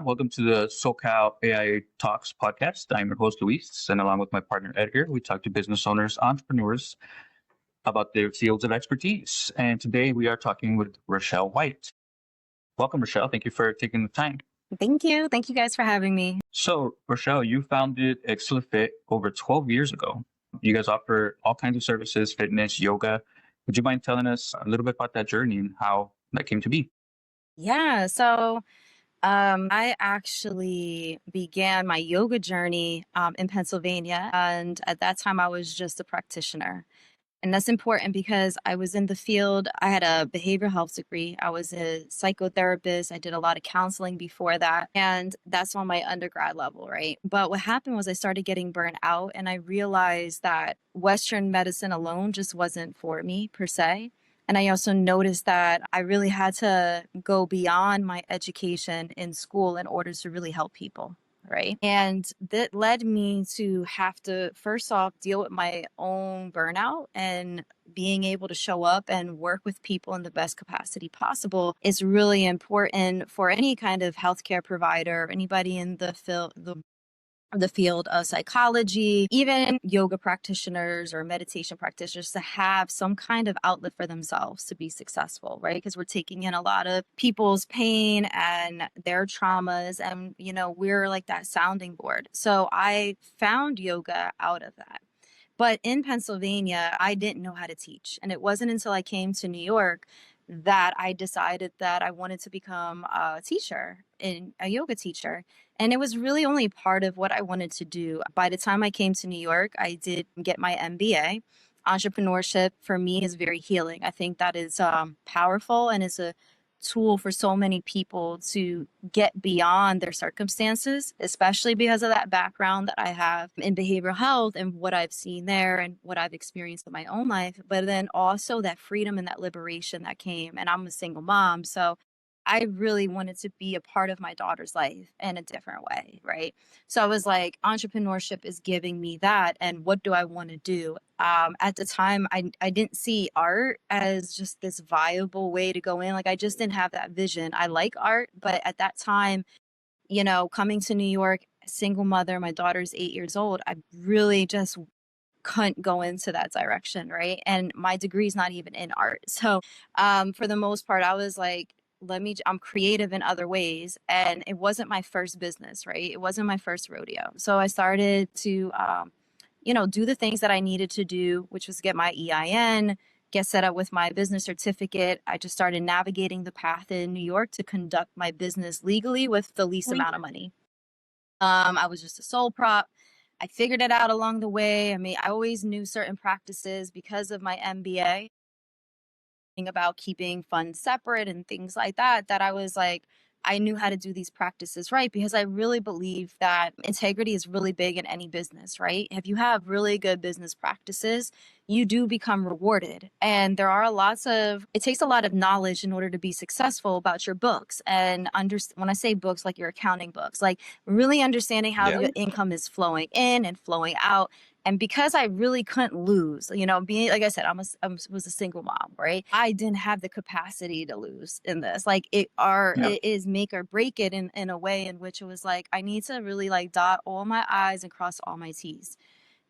Welcome to the SoCal AI Talks podcast. I'm your host, Luis, and along with my partner, Edgar, we talk to business owners, entrepreneurs about their fields of expertise. And today we are talking with Rochelle White. Welcome, Rochelle. Thank you for taking the time. Thank you. Thank you guys for having me. So, Rochelle, you founded ExhilaFit over 12 years ago. You guys offer all kinds of services, fitness, yoga. Would you mind telling us a little bit about that journey and how that came to be? Yeah. I actually began my yoga journey in Pennsylvania. And at that time, I was just a practitioner. And that's important because I was in the field. I had a behavioral health degree. I was a psychotherapist. I did a lot of counseling before that. And that's on my undergrad level, right? But what happened was I started getting burnt out and I realized that Western medicine alone just wasn't for me per se. And I also noticed that I really had to go beyond my education in school in order to really help people. Right. And that led me to have to, first off, deal with my own burnout, and being able to show up and work with people in the best capacity possible is really important for any kind of healthcare provider, anybody in the field of psychology, even yoga practitioners or meditation practitioners, to have some kind of outlet for themselves to be successful, right? Because we're taking in a lot of people's pain and their traumas, and, we're like that sounding board. So I found yoga out of that. But in Pennsylvania, I didn't know how to teach. And it wasn't until I came to New York that I decided that I wanted to become a teacher, and a yoga teacher. And it was really only part of what I wanted to do. By the time I came to New York, I did get my MBA. Entrepreneurship for me is very healing. I think that is powerful, and is a tool for so many people to get beyond their circumstances, especially because of that background that I have in behavioral health and what I've seen there and what I've experienced in my own life. But then also that freedom and that liberation that came. And I'm a single mom. So I really wanted to be a part of my daughter's life in a different way, right? So I was like, entrepreneurship is giving me that. And what do I want to do? At the time, I didn't see art as just this viable way to go in. Like, I just didn't have that vision. I like art, but at that time, coming to New York, single mother, my daughter's 8 years old, I really just couldn't go into that direction, right? And my degree is not even in art. So for the most part, I was like, I'm creative in other ways. And it wasn't my first business, right? It wasn't my first rodeo. So I started to, do the things that I needed to do, which was get my EIN, get set up with my business certificate. I just started navigating the path in New York to conduct my business legally with the least amount of money. I was just a sole prop. I figured it out along the way. I mean, I always knew certain practices because of my MBA about keeping funds separate and things like that, that I was like, I knew how to do these practices right, because I really believe that integrity is really big in any business, right? If you have really good business practices, you do become rewarded. And it takes a lot of knowledge in order to be successful about your books. And when I say books, like your accounting books, like really understanding how the income is flowing in and flowing out. And because I really couldn't lose, being, like I said, I was a single mom, right? I didn't have the capacity to lose in this. Like it is make or break it in a way in which it was like, I need to really like dot all my I's and cross all my T's.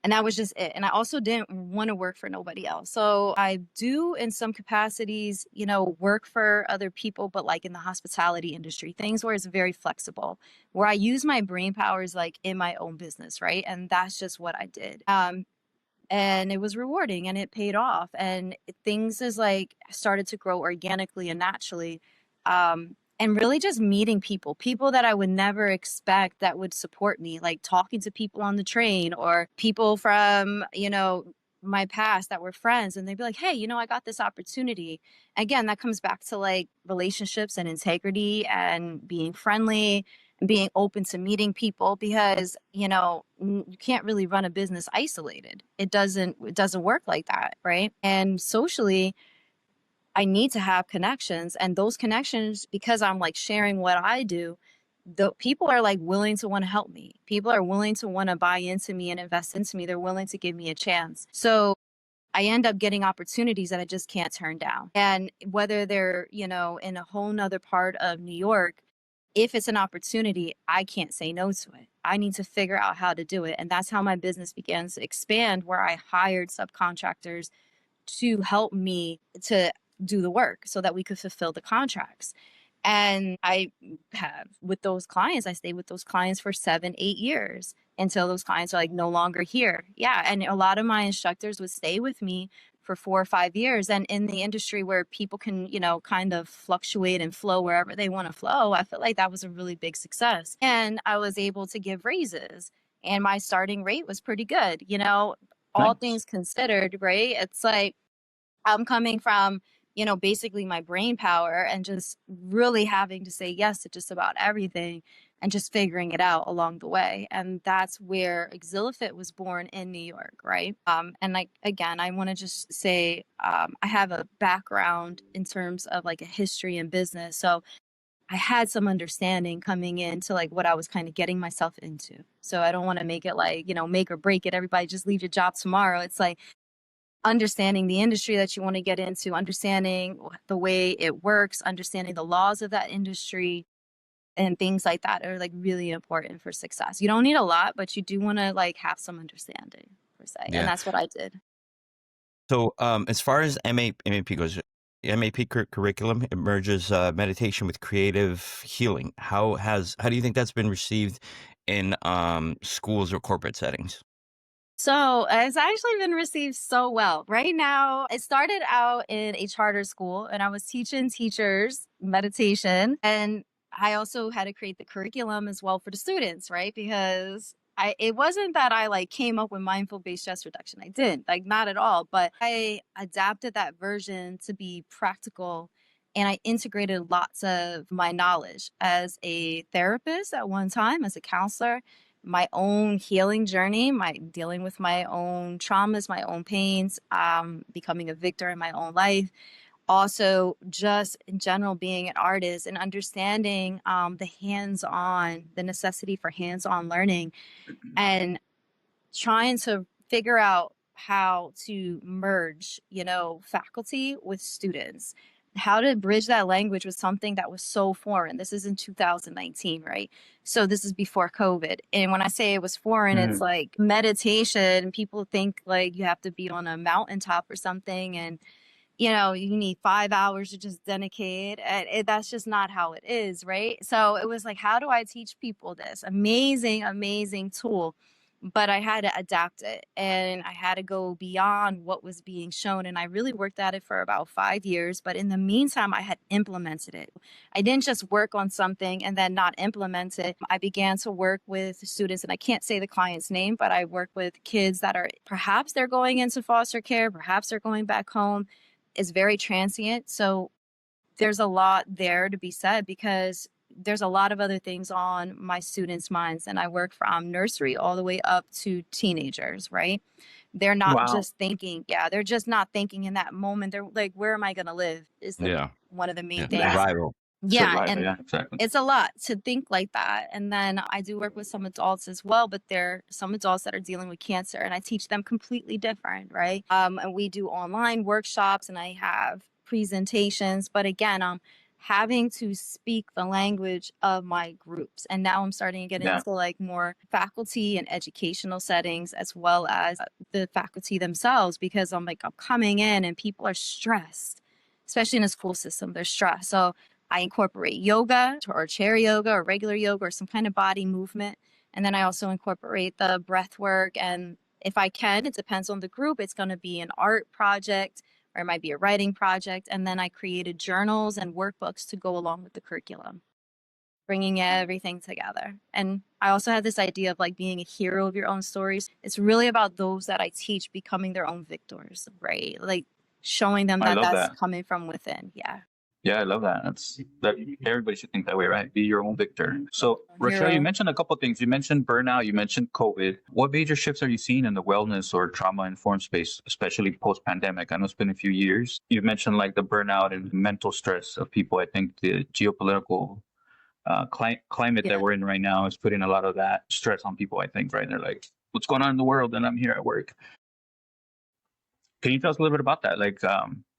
And that was just it. And I also didn't want to work for nobody else. So I do, in some capacities, work for other people, but like in the hospitality industry, things where it's very flexible, where I use my brain powers like in my own business, right? And that's just what I did. And it was rewarding and it paid off. And things is like started to grow organically and naturally. And really just meeting people that I would never expect that would support me, like talking to people on the train or people from, my past that were friends, and they'd be like, hey, I got this opportunity. Again, that comes back to like relationships and integrity and being friendly and being open to meeting people, because, you can't really run a business isolated. It doesn't work like that. Right. And socially, I need to have connections, and those connections, because I'm like sharing what I do, the people are like willing to want to help me. People are willing to want to buy into me and invest into me. They're willing to give me a chance. So I end up getting opportunities that I just can't turn down. And whether they're, in a whole nother part of New York, if it's an opportunity, I can't say no to it. I need to figure out how to do it. And that's how my business began to expand, where I hired subcontractors to help me to do the work so that we could fulfill the contracts. And I have with those clients, I stayed with those clients for 7, 8 years until those clients are like no longer here. Yeah. And a lot of my instructors would stay with me for 4 or 5 years. And in the industry where people can, kind of fluctuate and flow wherever they want to flow, I feel like that was a really big success. And I was able to give raises, and my starting rate was pretty good, all Nice. things considered, right? It's like I'm coming from, basically my brain power and just really having to say yes to just about everything and just figuring it out along the way. And that's where ExhilaFit was born in New York, right? And like, again, I want to just say I have a background in terms of like a history in business. So I had some understanding coming into like what I was kind of getting myself into. So I don't want to make it like, make or break it. Everybody just leave your job tomorrow. It's like, understanding the industry that you want to get into, understanding the way it works, understanding the laws of that industry, and things like that are like really important for success. You don't need a lot, but you do want to like have some understanding per se. And Yeah. that's what I did. So as far as MAP goes, MAP curriculum, it merges meditation with creative healing. How do you think that's been received in schools or corporate settings? So it's actually been received so well. Right now, it started out in a charter school, and I was teaching teachers meditation. And I also had to create the curriculum as well for the students, right? Because it wasn't that I like came up with mindful based stress reduction. I didn't, like, not at all. But I adapted that version to be practical. And I integrated lots of my knowledge as a therapist at one time, as a counselor, my own healing journey, my dealing with my own traumas, my own pains, becoming a victor in my own life. Also, just in general, being an artist and understanding the necessity for hands-on learning, and trying to figure out how to merge, faculty with students, how to bridge that language with something that was so foreign. This is in 2019, right? So this is before COVID. And when I say it was foreign, it's like meditation. People think like you have to be on a mountaintop or something, and you need 5 hours to just dedicate. And that's just not how it is, right? So it was like, how do I teach people this amazing, amazing tool? But I had to adapt it, and I had to go beyond what was being shown. And I really worked at it for about 5 years. But in the meantime, I had implemented it. I didn't just work on something and then not implement it. I began to work with students, and I can't say the client's name, but I work with kids that are perhaps they're going into foster care, perhaps they're going back home. It's very transient. So there's a lot there to be said, because there's a lot of other things on my students' minds. And I work from nursery all the way up to teenagers, right? They're not Wow. just thinking, they're just not thinking in that moment. They're like, where am I going to live? Is the Yeah. one of the main Yeah. things. Survival. Yeah. Survival. And Yeah, exactly. it's a lot to think like that. And then I do work with some adults as well, but there are some adults that are dealing with cancer, and I teach them completely different, right? And we do online workshops, and I have presentations. But again, I'm having to speak the language of my groups. And now I'm starting to get Yeah. into like more faculty and educational settings, as well as the faculty themselves, because I'm coming in and people are stressed, especially in the school system, they're stressed. So I incorporate yoga or chair yoga or regular yoga or some kind of body movement. And then I also incorporate the breath work. And if I can, it depends on the group, it's going to be an art project, or it might be a writing project. And then I created journals and workbooks to go along with the curriculum, bringing everything together. And I also had this idea of like being a hero of your own stories. It's really about those that I teach becoming their own victors, right? Like showing them I that love that's that. coming from within. Yeah. Yeah, I love that. That everybody should think that way, right? Be your own victor. So, Rochelle, you Hero. mentioned a couple of things. You mentioned burnout. You mentioned COVID. What major shifts are you seeing in the wellness or trauma-informed space, especially post-pandemic? I know it's been a few years. You mentioned like the burnout and mental stress of people. I think the geopolitical climate Yeah. that we're in right now is putting a lot of that stress on people. I think, right? They're like, "What's going on in the world?" And I'm here at work. Can you tell us a little bit about that? Like,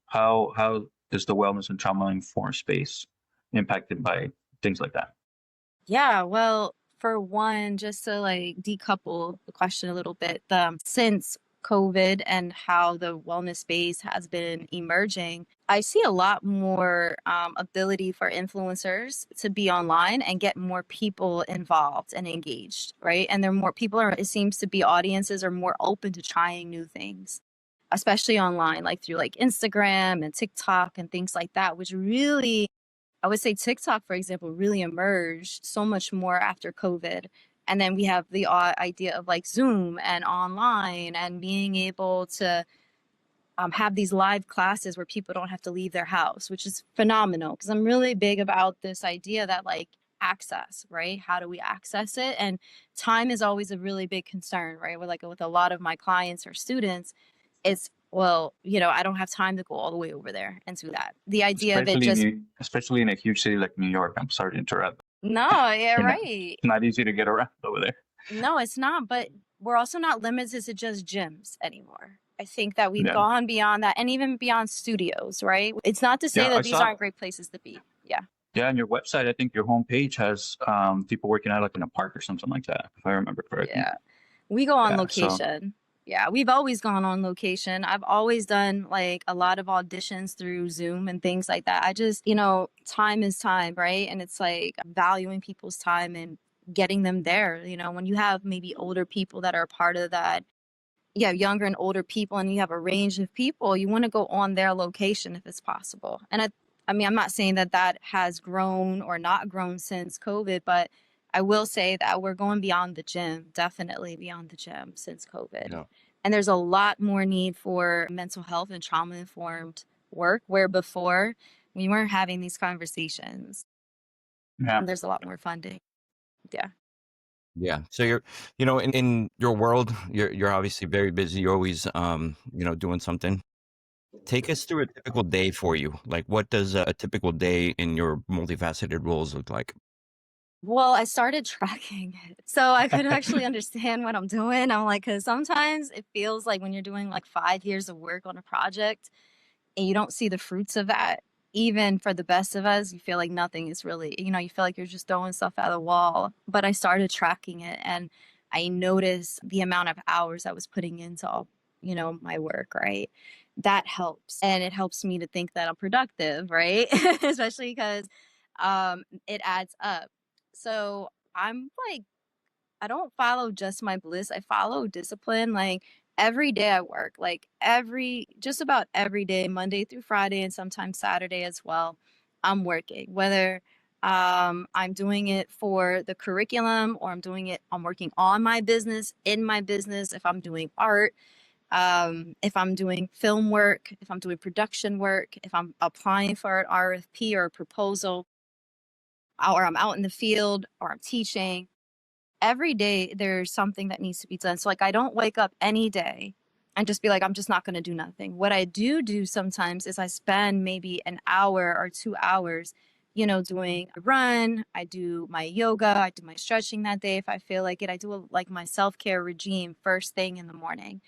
how is the wellness and trauma informed space impacted by things like that? Yeah, well, for one, just to like decouple the question a little bit, since COVID and how the wellness space has been emerging, I see a lot more ability for influencers to be online and get more people involved and engaged, right? And there are more people are, it seems to be audiences are more open to trying new things, especially online, like through like Instagram and TikTok and things like that, which really I would say TikTok, for example, really emerged so much more after COVID. And then we have the idea of like Zoom and online and being able to have these live classes where people don't have to leave their house, which is phenomenal. Because I'm really big about this idea that like access, right? How do we access it? And time is always a really big concern, right? With a lot of my clients or students, it's well, I don't have time to go all the way over there and do that. The idea of it just Especially in a huge city like New York. I'm sorry to interrupt. no, yeah, You know, right. it's not easy to get around over there. No, it's not, but we're also not limited to just gyms anymore. I think that we've Yeah. gone beyond that and even beyond studios, right? It's not to say Yeah, that I these saw. aren't great places to be. Yeah. Yeah, on your website, I think your homepage has people working out like in a park or something like that, if I remember correctly. Yeah. We go on Yeah, so location. Yeah, we've always gone on location. I've always done like a lot of auditions through Zoom and things like that. I just, time is time, right? And it's like valuing people's time and getting them there. When you have maybe older people that are a part of that, you have younger and older people and you have a range of people, you want to go on their location if it's possible. And I mean, I'm not saying that that has grown or not grown since COVID, but I will say that we're going beyond the gym, definitely beyond the gym since COVID. Yeah. And there's a lot more need for mental health and trauma informed work where before we weren't having these conversations. yeah. And there's a lot more funding. Yeah. Yeah. So in your world, you're obviously very busy. You're always, doing something. Take us through a typical day for you. Like, what does a typical day in your multifaceted roles look like? Well, I started tracking it so I could actually understand what I'm doing. I'm like, because sometimes it feels like when you're doing like 5 years of work on a project and you don't see the fruits of that, even for the best of us, you feel like nothing is really, you feel like you're just throwing stuff at the wall. But I started tracking it and I noticed the amount of hours I was putting into all, my work, right? That helps. And it helps me to think that I'm productive, right? Especially because it adds up. So I'm like, I don't follow just my bliss. I follow discipline. Like every day I work, like just about every day, Monday through Friday, and sometimes Saturday as well. I'm working, whether I'm doing it for the curriculum or I'm working on my business, in my business, if I'm doing art, if I'm doing film work, if I'm doing production work, if I'm applying for an RFP or a proposal, or I'm out in the field or I'm teaching. Every day there's something that needs to be done. So like I don't wake up any day and just be like, I'm just not going to do nothing. What I do sometimes is I spend maybe an hour or 2 hours, doing a run. I do my yoga. I do my stretching that day if I feel like it. I do like my self-care regime first thing in the morning.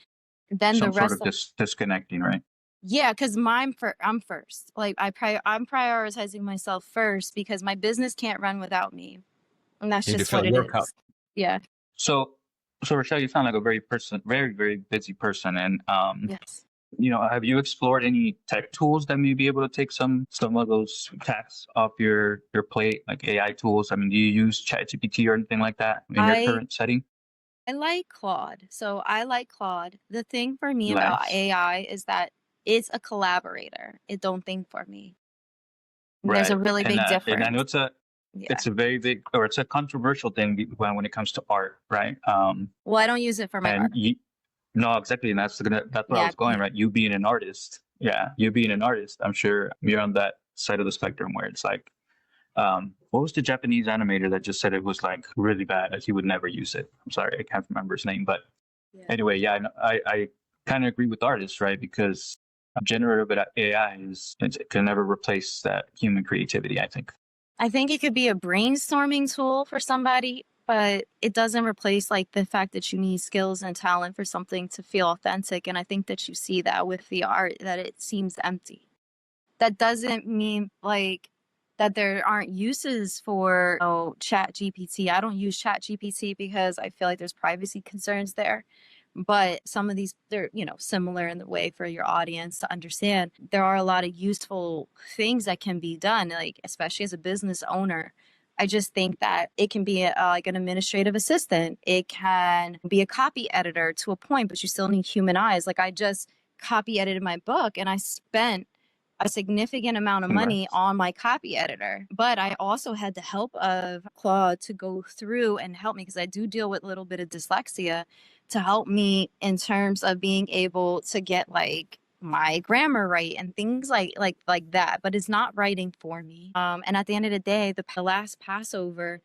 Then the Some sort rest of of disconnecting, right? yeah, because I'm first. Like I'm prioritizing myself first because my business can't run without me. And that's You need to just feel what a it workout. is. Yeah. So, Rochelle, you sound like a very, very busy person. And, Yes. have you explored any tech tools that may be able to take some of those tasks off your plate, like AI tools? I mean, do you use ChatGPT or anything like that in your I current setting? I like Claude. So I like Claude. The thing for me about Nice. AI is that it's a collaborator. It don't think for me. And there's a Right. really big And I know difference. Yeah. it's a very big, or it's a controversial thing when it comes to art, right? Well, I don't use it for my And art. no, exactly, and that's where I Yeah. was going, right? You being an artist, yeah, you being an artist, I'm sure you're on that side of the spectrum where it's like, what was the Japanese animator that just said it was like really bad, that he would never use it? I'm sorry, I can't remember his name, but Yeah. anyway, yeah, I kind of agree with artists, right? Because generative AI it can never replace that human creativity, I think. I think it could be a brainstorming tool for somebody, but it doesn't replace like the fact that you need skills and talent for something to feel authentic. And I think that you see that with the art, that it seems empty. That doesn't mean like that there aren't uses for chat GPT. I don't use chat GPT because I feel like there's privacy concerns there. But some of these, they're, similar in the way for your audience to understand. There are a lot of useful things that can be done, like especially as a business owner. I just think that it can be like an administrative assistant. It can be a copy editor to a point, but you still need human eyes. Like I just copy edited my book and I spent a significant amount of money on my copy editor, but I also had the help of Claude to go through and help me, because I do deal with a little bit of dyslexia, to help me in terms of being able to get like my grammar right and things like that. But it's not writing for me. And at the end of the day, the last Passover,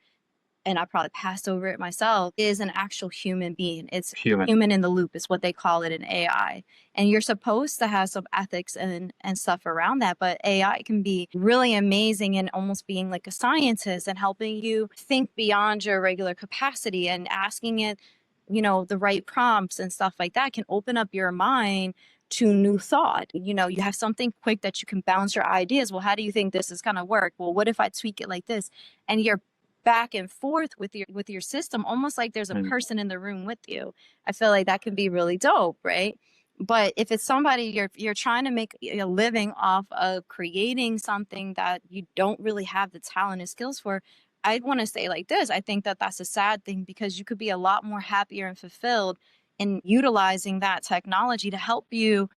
and I probably passed over it myself, is an actual human being. It's human in the loop is what they call it in AI. And you're supposed to have some ethics and stuff around that. But AI can be really amazing in almost being like a scientist and helping you think beyond your regular capacity, and asking it, the right prompts and stuff like that can open up your mind to new thought. You have something quick that you can bounce your ideas. Well, how do you think this is going to work? Well, what if I tweak it like this? And you're back and forth with your system, almost like there's a person in the room with you. I feel like that can be really dope, right? But if it's somebody you're trying to make a living off of creating something that you don't really have the talent and skills for, I'd want to say like this: I think that that's a sad thing, because you could be a lot more happier and fulfilled in utilizing that technology to help you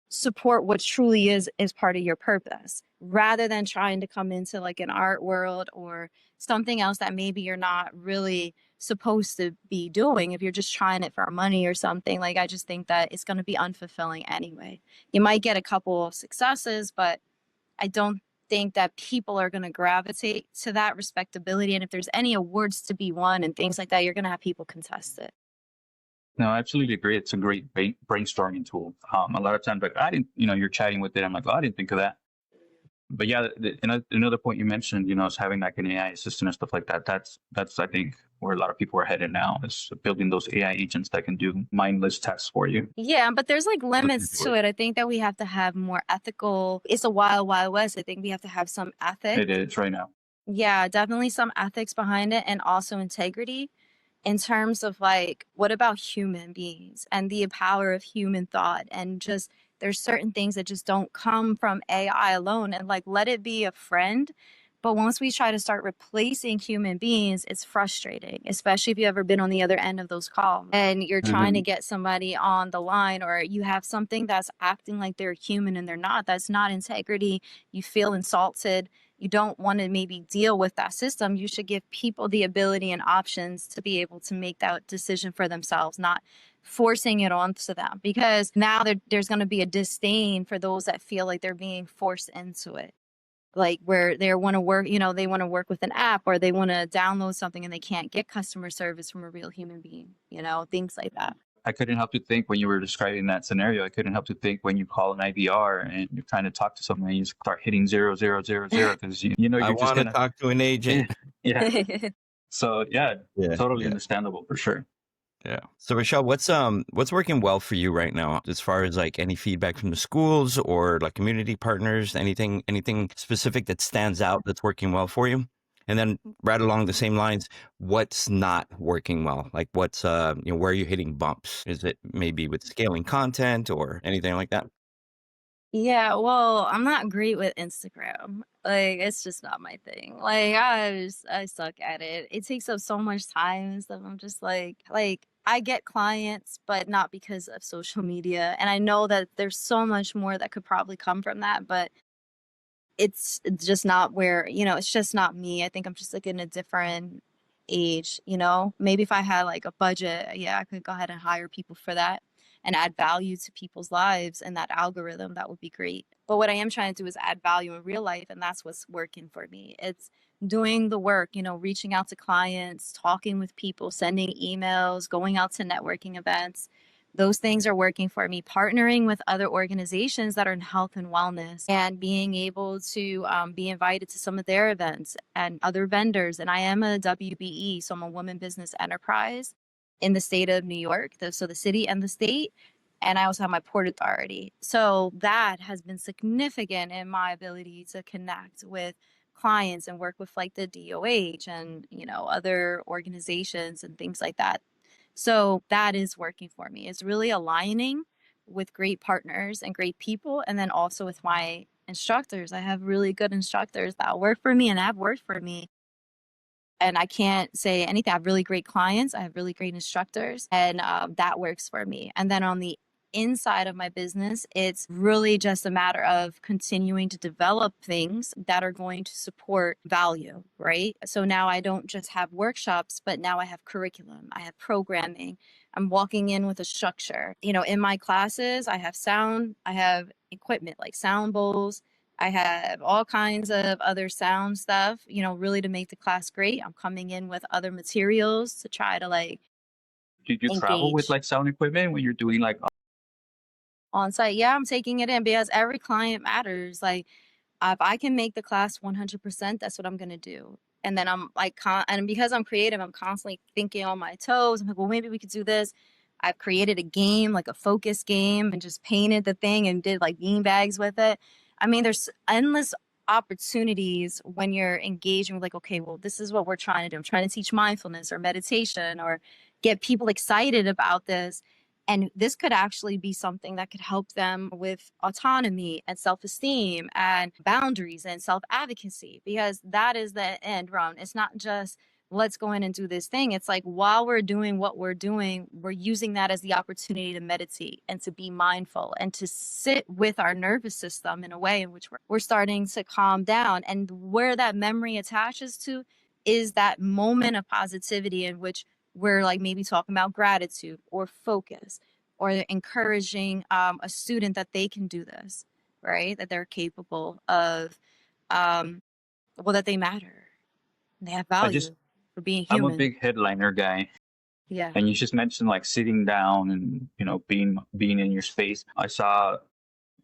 support what truly is part of your purpose, rather than trying to come into like an art world or something else that maybe you're not really supposed to be doing. If you're just trying it for money or something, like, I just think that it's going to be unfulfilling anyway. You might get a couple of successes, but I don't think that people are going to gravitate to that respectability. And if there's any awards to be won and things like that, you're going to have people contest it. No, I absolutely agree. It's a great brainstorming tool. A lot of times, like, I didn't, you're chatting with it. I'm like, oh, I didn't think of that. But yeah, another point you mentioned, is having like an AI assistant and stuff like that. That's I think where a lot of people are headed now, is building those AI agents that can do mindless tasks for you. Yeah, but there's like limits to it. I think that we have to have more ethical. It's a wild, wild west. I think we have to have some ethics. It is right now. Yeah, definitely some ethics behind it, and also integrity, in terms of like, what about human beings and the power of human thought? And just, there's certain things that just don't come from AI alone, and like, let it be a friend. But once we try to start replacing human beings, it's frustrating, especially if you've ever been on the other end of those calls and you're trying to get somebody on the line, or you have something that's acting like they're human and they're not. That's not integrity. You feel insulted. You don't want to maybe deal with that system. You should give people the ability and options to be able to make that decision for themselves, not forcing it onto them, because now there's going to be a disdain for those that feel like they're being forced into it. Like, where they want to work, they want to work with an app, or they want to download something and they can't get customer service from a real human being, things like that. I couldn't help to think, when you were describing that scenario, I couldn't help to think when you call an IVR and you're trying to talk to someone and you start hitting 0000, because you're I just want to gonna talk to an agent. yeah. So totally understandable for sure. Yeah. So Rochelle, what's working well for you right now, as far as like any feedback from the schools or like community partners, anything specific that stands out that's working well for you? And then right along the same lines, what's not working well? Like, what's where are you hitting bumps? Is it maybe with scaling content or anything like that? Yeah, well, I'm not great with Instagram. Like, it's just not my thing. Like, I suck at it. It takes up so much time and stuff. I'm just like I get clients, but not because of social media. And I know that there's so much more that could probably come from that, but it's just not where, it's just not me. I think I'm just like in a different age, maybe if I had like a budget, yeah, I could go ahead and hire people for that and add value to people's lives and that algorithm. That would be great. But what I am trying to do is add value in real life. And that's what's working for me. It's doing the work, reaching out to clients, talking with people, sending emails, going out to networking events. Those things are working for me. Partnering with other organizations that are in health and wellness, and being able to be invited to some of their events, and other vendors. And I am a WBE, so I'm a woman business enterprise in the state of New York, so the city and the state. And I also have my port authority. So that has been significant in my ability to connect with clients and work with like the DOH and, other organizations and things like that. So that is working for me. It's really aligning with great partners and great people. And then also with my instructors. I have really good instructors that work for me and have worked for me. And I can't say anything. I have really great clients. I have really great instructors, and that works for me. And then on the inside of my business, it's really just a matter of continuing to develop things that are going to support value, right? So now I don't just have workshops, but now I have curriculum, I have programming. I'm walking in with a structure. In my classes, I have sound, I have equipment like sound bowls, I have all kinds of other sound stuff, really to make the class great. I'm coming in with other materials to try to like Did you travel with engage like sound equipment when you're doing like? on site. Yeah, I'm taking it in because every client matters. Like, if I can make the class 100%, that's what I'm going to do. And then I'm like, and because I'm creative, I'm constantly thinking on my toes. I'm like, well, maybe we could do this. I've created a game, like a focus game, and just painted the thing and did like bean bags with it. I mean, there's endless opportunities when you're engaging with like, okay, well, this is what we're trying to do. I'm trying to teach mindfulness or meditation or get people excited about this. And this could actually be something that could help them with autonomy and self-esteem and boundaries and self-advocacy, because that is the end run. It's not just let's go in and do this thing. It's like while we're doing what we're doing, we're using that as the opportunity to meditate and to be mindful and to sit with our nervous system in a way in which we're starting to calm down. And where that memory attaches to is that moment of positivity in which we're like maybe talking about gratitude or focus or encouraging a student that they can do this, right? That they're capable of, that they matter. They have I just value for being I'm a human. big headliner guy, Yeah. and you just mentioned like sitting down and being in your space. I saw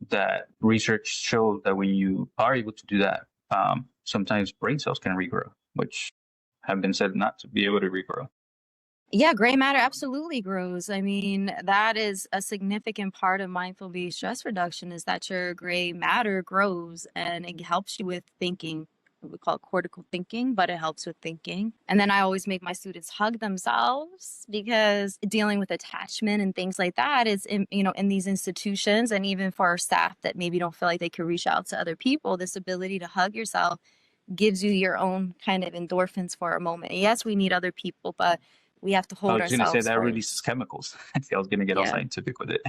that research showed that when you are able to do that, sometimes brain cells can regrow, which have been said not to be able to regrow. Yeah, gray matter absolutely grows. I mean, that is a significant part of mindful-based stress reduction is that your gray matter grows and it helps you with thinking. We call it cortical thinking, but it helps with thinking. And then I always make my students hug themselves because dealing with attachment and things like that is in these institutions, and even for our staff that maybe don't feel like they can reach out to other people, this ability to hug yourself gives you your own kind of endorphins for a moment. Yes, we need other people, but we have to I hold was going to say ourselves that first. releases chemicals. I was going to get all Yeah. scientific with it.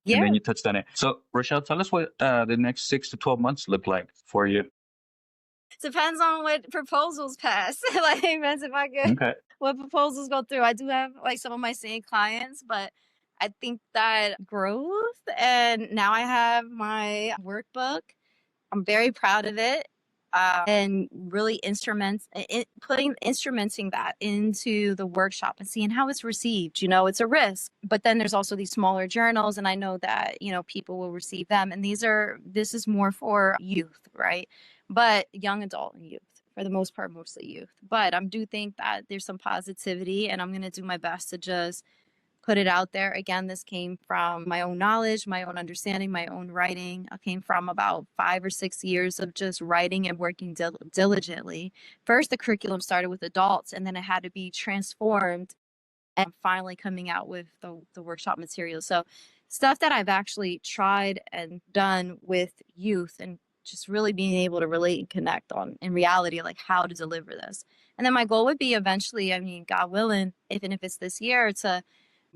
Yeah. And then you touched on it. So, Rochelle, tell us what the next 6 to 12 months look like for you. Depends on what proposals pass. Like, depends if I get what proposals go through. I do have like some of my same clients, but I think that growth, and now I have my workbook. I'm very proud of it. And really instrumenting that into the workshop and seeing how it's received. It's a risk, but then there's also these smaller journals, and I know that people will receive them. And this is more for youth, right? But young adult and youth, for the most part, mostly youth. But I do think that there's some positivity, and I'm going to do my best to just put it out there. Again, this came from my own knowledge, my own understanding, my own writing. I came from about 5 or 6 years of just writing and working diligently. First, the curriculum started with adults, and then it had to be transformed, and finally coming out with the workshop material. So stuff that I've actually tried and done with youth, and just really being able to relate and connect on in reality, like how to deliver this. And then my goal would be eventually, I mean, God willing, if it's this year, to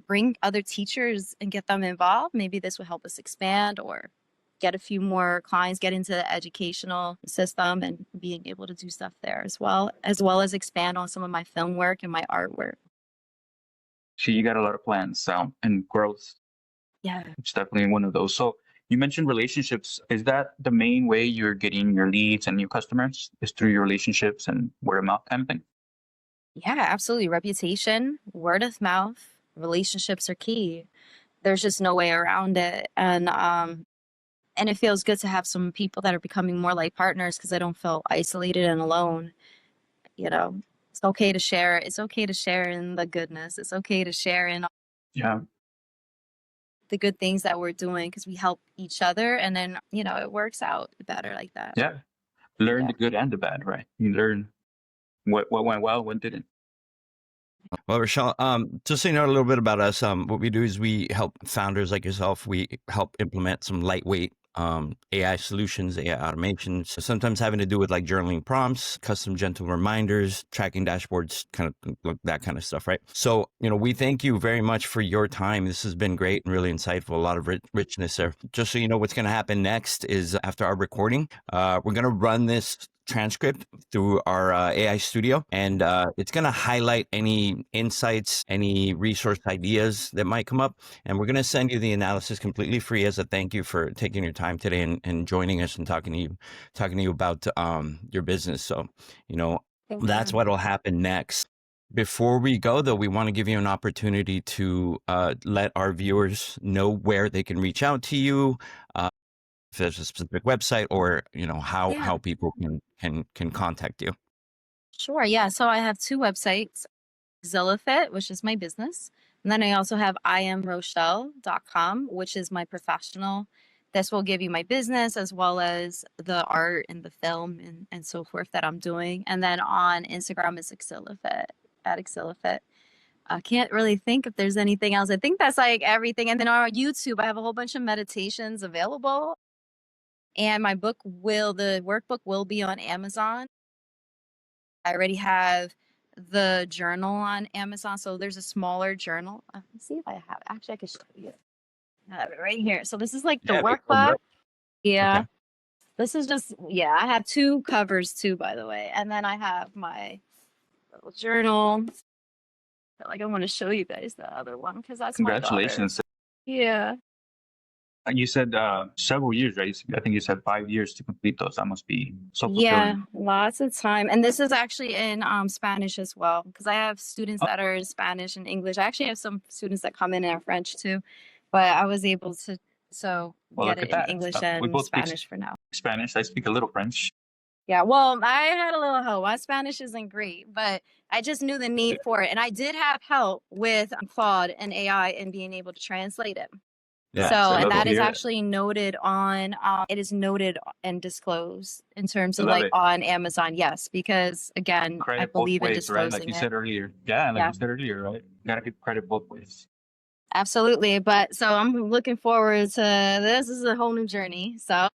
bring other teachers and get them involved. Maybe this will help us expand or get a few more clients, get into the educational system and being able to do stuff there as well as expand on some of my film work and my artwork. So you got a lot of plans and growth. Yeah. It's definitely one of those. So you mentioned relationships. Is that the main way you're getting your leads and new customers, is through your relationships and word of mouth kind of thing? Yeah, absolutely. Reputation, word of mouth, relationships are key. There's just no way around it. And it feels good to have some people that are becoming more like partners, because I don't feel isolated and alone. It's okay to share. It's okay to share in the goodness. It's okay to share in the good things that we're doing, because we help each other, and then, it works out better like that. Yeah. learn Yeah. the good and the bad, right? You learn what went well, what didn't. Well, Rochelle, just so you know a little bit about us, what we do is we help founders like yourself. We help implement some lightweight AI solutions, AI automations, sometimes having to do with like journaling prompts, custom gentle reminders, tracking dashboards, kind of that kind of stuff, right? So, we thank you very much for your time. This has been great and really insightful, a lot of richness there. Just so you know, what's going to happen next is after our recording, we're going to run this transcript through our AI studio, and it's going to highlight any insights, any resource ideas that might come up, and we're going to send you the analysis completely free as a thank you for taking your time today and joining us and talking to you about your business. So, Thank that's you. what'll happen next. Before we go, though, we want to give you an opportunity to let our viewers know where they can reach out to you. If there's a specific website, or how Yeah. people can contact you. Sure. Yeah. So I have two websites, ExhilaFit, which is my business. And then I also have IamRochelle.com, which is my professional. This will give you my business as well as the art and the film and so forth that I'm doing. And then on Instagram is ExhilaFit, at ExhilaFit. I can't really think if there's anything else. I think that's like everything. And then on YouTube, I have a whole bunch of meditations available. And the workbook will be on Amazon. I already have the journal on Amazon. So there's a smaller journal. Let's see if I have. Actually, I can show you. I have it right here. So this is like the workbook. Yeah. Okay. This is just, I have two covers too, by the way. And then I have my little journal. Like I want to show you guys the other one because that's my daughter. Congratulations. Yeah. You said several years, right? I think you said 5 years to complete those. That must be so Yeah, fulfilling. lots of time. And this is actually in Spanish as well, because I have students that are in Spanish and English. I actually have some students that come in and are French too, but I was able to Well, get look it at in that. English We and both speak Spanish for now. Spanish. I speak a little French. Yeah, well, I had a little help. My Spanish isn't great, but I just knew the need for it. And I did have help with Claude and AI and being able to translate it. Yeah. So, I and love that to is hear it. actually noted on, it is noted and disclosed in terms I of love like it. on Amazon. Yes, because again, I Credit both believe in ways, right? Like disclosing you it. said earlier. Yeah, like Yeah. you said earlier, right? You gotta give credit both ways. Absolutely. But so I'm looking forward to this. This is a whole new journey. So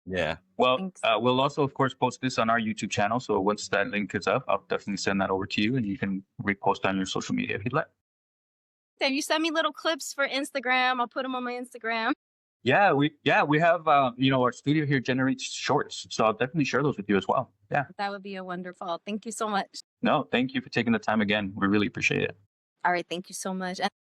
Yeah. Well, thanks. we'll also, of course, post this on our YouTube channel. So once that link is up, I'll definitely send that over to you, and you can repost on your social media if you'd like. Then you send me little clips for Instagram. I'll put them on my Instagram. Yeah, we have our studio here generates shorts, so I'll definitely share those with you as well. Yeah. That would be a wonderful. Thank you so much. No, thank you for taking the time again. We really appreciate it. All right. Thank you so much. And